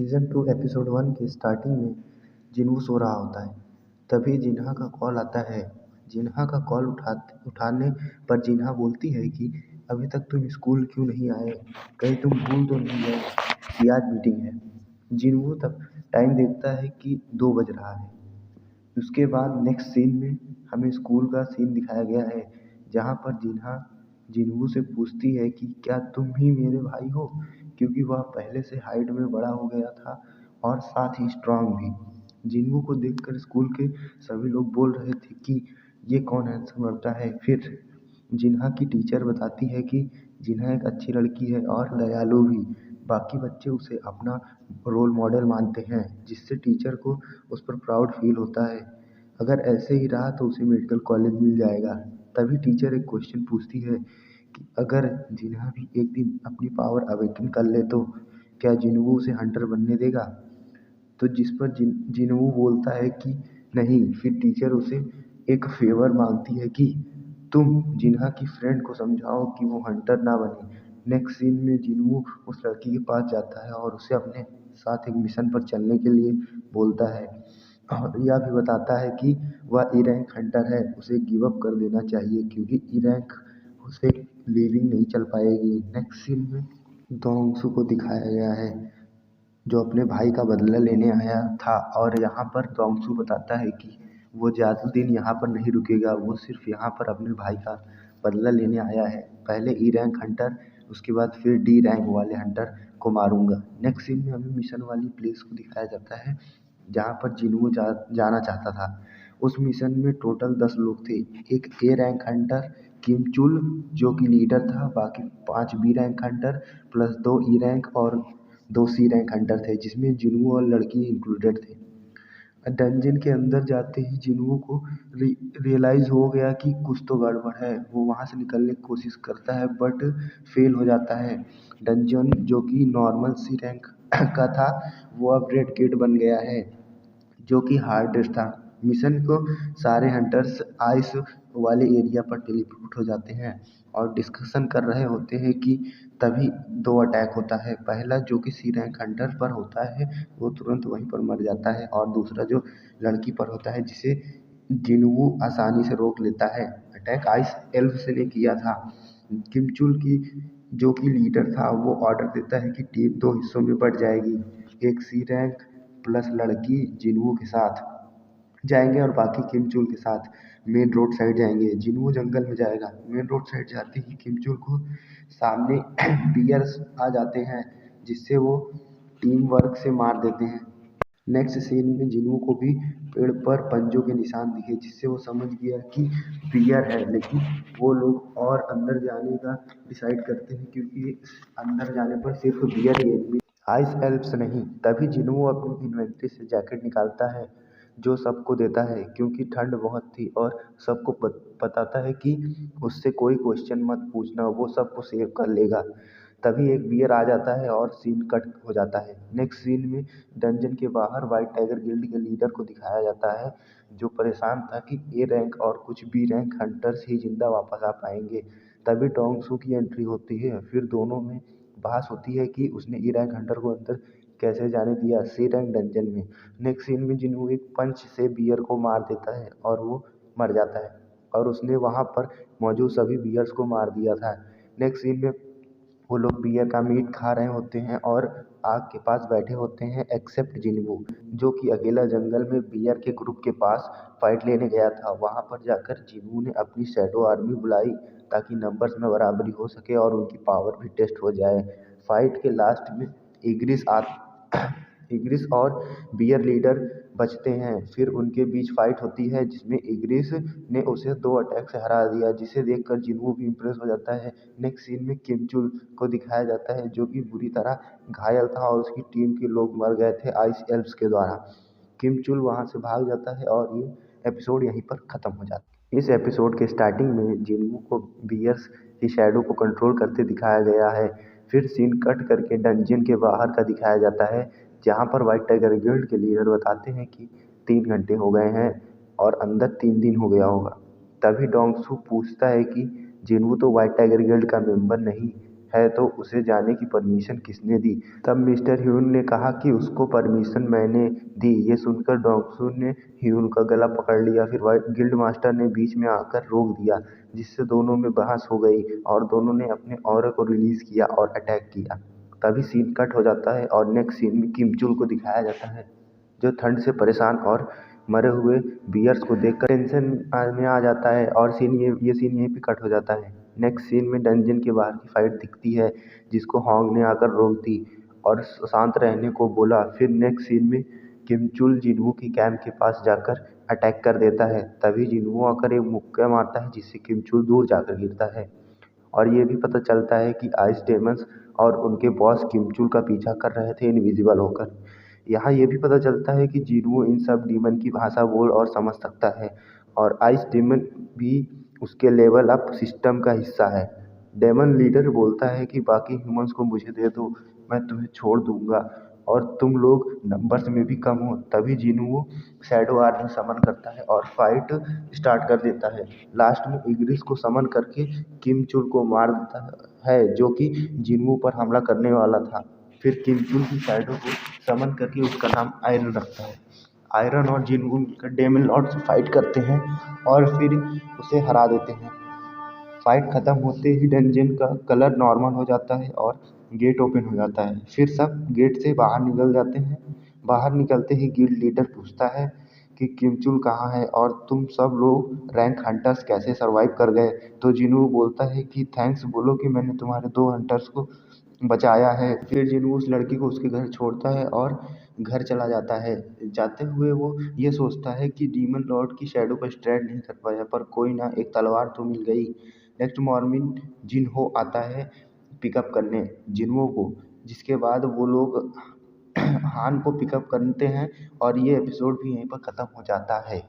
Season 2 episode 1 के starting में जिन्हों सो रहा होता है। तभी जिन्हा का कॉल आता है। जिन्हा का कॉल उठाने पर जिन्हा बोलती है कि अभी तक तुम स्कूल क्यों नहीं आए, कहीं तुम भूल तो नहीं गए कि आज मीटिंग है। जिन्हों तब टाइम देखता है कि 2 बज रहा है। उसके बाद नेक्स्ट सीन में हमें स्कूल का सीन दिखाया गया है, जहाँ पर जिन्हा जिन्हों से पूछती है कि क्या तुम ही मेरे भाई हो, क्योंकि वह पहले से हाइट में बड़ा हो गया था और साथ ही स्ट्रांग भी। जिन्हों को देखकर स्कूल के सभी लोग बोल रहे थे कि ये कौन हैंडसम लड़का है। फिर जिन्हा की टीचर बताती है कि जिन्हा एक अच्छी लड़की है और दयालु भी। बाकी बच्चे उसे अपना रोल मॉडल मानते हैं, जिससे टीचर को उस पर प्राउड फील होता है। अगर ऐसे ही रहा तो उसे मेडिकल कॉलेज मिल जाएगा। तभी टीचर एक क्वेश्चन पूछती है कि अगर जिन्हा भी एक दिन अपनी पावर अवेकन कर ले तो क्या जिन्हों उसे हंटर बनने देगा। तो जिस पर जिन्हों बोलता है कि नहीं। फिर टीचर उसे एक फेवर मांगती है कि तुम जिन्हा की फ्रेंड को समझाओ कि वो हंटर ना बने। नेक्स्ट सीन में जिन्हों उस लड़की के पास जाता है और उसे अपने साथ एक मिशन पर चलने के लिए बोलता है, और यह भी बताता है कि वह ई रैंक हंटर है, उसे गिव अप कर देना चाहिए क्योंकि ई रैंक उसे लिविंग नहीं चल पाएगी। नेक्स्ट सीन में दोंगसू को दिखाया गया है, जो अपने भाई का बदला लेने आया था। और यहाँ पर दोंगसू बताता है कि वो ज़्यादा दिन यहाँ पर नहीं रुकेगा, वो सिर्फ यहाँ पर अपने भाई का बदला लेने आया है। पहले ई रैंक हंटर, उसके बाद फिर डी रैंक वाले हंटर को मारूंगा। नेक्स्ट सीन में हमें मिशन वाली प्लेस को दिखाया जाता है, जहाँ पर जिन्हों जाना चाहता था। उस मिशन में टोटल 10 लोग थे। एक ए रैंक हंटर किम चुल, जो कि लीडर था, बाकी 5 B rank Hunter plus 2 E rank और 2 सी रैंक हंटर थे, जिसमें जिन्हों और लड़की इंक्लूडेड थे। डंजन के अंदर जाते ही जिन्हों को रियलाइज़ हो गया कि कुछ तो गड़बड़ है। वो वहाँ से निकलने की कोशिश करता है बट फेल हो जाता है। डंजन जो कि नॉर्मल सी रैंक का था, वो अब रेड गेट बन गया है, जो कि हार्डेस्ट था। मिशन को सारे हंटर्स आइस वाले एरिया पर टेलीपोर्ट हो जाते हैं और डिस्कशन कर रहे होते हैं कि तभी 2 अटैक होता है। पहला जो कि सी रैंक हंटर पर होता है, वो तुरंत वहीं पर मर जाता है, और दूसरा जो लड़की पर होता है, जिसे जिन्हों आसानी से रोक लेता है। अटैक आइस एल्फ से ने किया था। किमचुल की जो कि लीडर था, वो ऑर्डर देता है कि टीम 2 हिस्सों में बढ़ जाएगी। एक सी रैंक प्लस लड़की जिन्हों के साथ जाएंगे और बाकी किमचुल के साथ मेन रोड साइड जाएंगे। जिन्हों जंगल में जाएगा। मेन रोड साइड जाते ही किमचुल को सामने बियर्स आ जाते हैं, जिससे वो टीम वर्क से मार देते हैं। नेक्स्ट सीन में जिन्हों को भी पेड़ पर पंजों के निशान दिखे, जिससे वो समझ गया कि बियर है। लेकिन वो लोग और अंदर जाने का डिसाइड करते हैं, क्योंकि अंदर जाने पर सिर्फ बियर ही एनिमी, आइस एल्प्स नहीं। तभी जिन्हों अपनी इन्वेंट्री से जैकेट निकालता है, जो सबको देता है, क्योंकि ठंड बहुत थी, और सबको बताता है कि उससे कोई क्वेश्चन मत पूछना, वो सबको सेव कर लेगा। तभी एक बियर आ जाता है और सीन कट हो जाता है। नेक्स्ट सीन में डंजन के बाहर व्हाइट टाइगर गिल्ड के लीडर को दिखाया जाता है, जो परेशान था कि ए रैंक और कुछ बी रैंक हंटर्स ही जिंदा वापस आ पाएंगे। तभी डोंगसू की एंट्री होती है। फिर दोनों में बहस होती है कि उसने ई रैंक हंटर को अंदर कैसे जाने दिया सी रैंक डंजन में। नेक्स्ट सीन में जिन्हों एक पंच से बियर को मार देता है और वो मर जाता है, और उसने वहाँ पर मौजूद सभी बियर्स को मार दिया था। नेक्स्ट सीन में वो लोग बियर का मीट खा रहे होते हैं और आग के पास बैठे होते हैं, एक्सेप्ट जिन्हों, जो कि अकेला जंगल में बियर के ग्रुप के पास फाइट लेने गया था। वहाँ पर जाकर जिन्हों ने अपनी शैडो आर्मी बुलाई, ताकि नंबर्स में बराबरी हो सके और उनकी पावर भी टेस्ट हो जाए। फाइट के लास्ट में इग्रिस आ इग्रिस और बियर लीडर बचते हैं। फिर उनके बीच फाइट होती है, जिसमें इग्रिस ने उसे 2 अटैक से हरा दिया, जिसे देखकर जिन्हों भी इम्प्रेस हो जाता है। नेक्स्ट सीन में किमचुल को दिखाया जाता है, जो कि बुरी तरह घायल था और उसकी टीम के लोग मर गए थे आइस एल्प्स के द्वारा। किमचुल वहाँ से भाग जाता है और ये एपिसोड यहीं पर ख़त्म हो जाता है। इस एपिसोड के स्टार्टिंग में जिन्हों को बियर्स की शैडो को कंट्रोल करते दिखाया गया है। फिर सीन कट करके डंजन के बाहर का दिखाया जाता है, जहाँ पर व्हाइट टाइगर गिल्ड के लीडर बताते हैं कि 3 घंटे हो गए हैं और अंदर 3 दिन हो गया होगा। तभी डोंगसू पूछता है कि जिन्हों तो व्हाइट टाइगर गिल्ड का मेंबर नहीं, है तो उसे जाने की परमिशन किसने दी? तब मिस्टर ह्यून ने कहा कि उसको परमिशन मैंने दी। ये सुनकर डॉक्सू ने ह्यून का गला पकड़ लिया। फिर गिल्ड मास्टर ने बीच में आकर रोक दिया, जिससे दोनों में बहस हो गई और दोनों ने अपने ऑरा को रिलीज किया और अटैक किया। तभी सीन कट हो जाता है और नेक्स्ट सीन में किम चुल को दिखाया जाता है, जो ठंड से परेशान और मरे हुए बियर्स को देखकर टेंशन में आ जाता है। और ये सीन यहीं पे कट हो जाता है। नेक्स्ट सीन में डंजन के बाहर की फाइट दिखती है, जिसको हॉन्ग ने आकर रोक दी और शांत रहने को बोला। फिर नेक्स्ट सीन में किम चुल जिनवू की कैंप के पास जाकर अटैक कर देता है। तभी जिनवू आकर एक मुक्का मारता है, जिससे किम चुल दूर जाकर गिरता है। और ये भी पता चलता है कि आइस डेमंस और उनके बॉस किम चुल का पीछा कर रहे थे इनविजिबल होकर। यहाँ ये भी पता चलता है कि जिनवू इन सब डीमन की भाषा बोल और समझ सकता है और आइस डेमन भी उसके लेवल अप सिस्टम का हिस्सा है। डेमन लीडर बोलता है कि बाकी ह्यूमंस को मुझे दे दो, मैं तुम्हें छोड़ दूंगा और तुम लोग नंबर्स में भी कम हो। तभी जिनवू शैडो आर्मी समन करता है और फाइट स्टार्ट कर देता है। लास्ट में इग्रिस को समन करके किम चुल को मार देता है, जो कि जिनवू पर हमला करने वाला था। फिर किम चुल की शैडो को समन करके उसका नाम आयरन रखता है। आयरन और जिनवू मिलकर डेमन लॉर्ड से फाइट करते हैं और फिर उसे हरा देते हैं। फाइट खत्म होते ही डंजन का कलर नॉर्मल हो जाता है और गेट ओपन हो जाता है। फिर सब गेट से बाहर निकल जाते हैं। बाहर निकलते ही गिल्ड लीडर पूछता है कि किम चुल कहाँ है और तुम सब लोग रैंक हंटर्स कैसे सरवाइव कर गए? तो जिनवू बोलता है कि थैंक्स बोलो कि मैंने तुम्हारे 2 हंटर्स को बचाया है। फिर जिनवू उस लड़की को उसके घर छोड़ता है और घर चला जाता है। जाते हुए वो ये सोचता है कि डीमन लॉर्ड की शैडो को स्ट्राइक नहीं कर पाया, पर कोई ना, एक तलवार तो मिल गई। नेक्स्ट मॉर्निंग जिनहो आता है पिकअप करने जिनवो को, जिसके बाद वो लोग हान को पिकअप करते हैं और ये एपिसोड भी यहीं पर ख़त्म हो जाता है।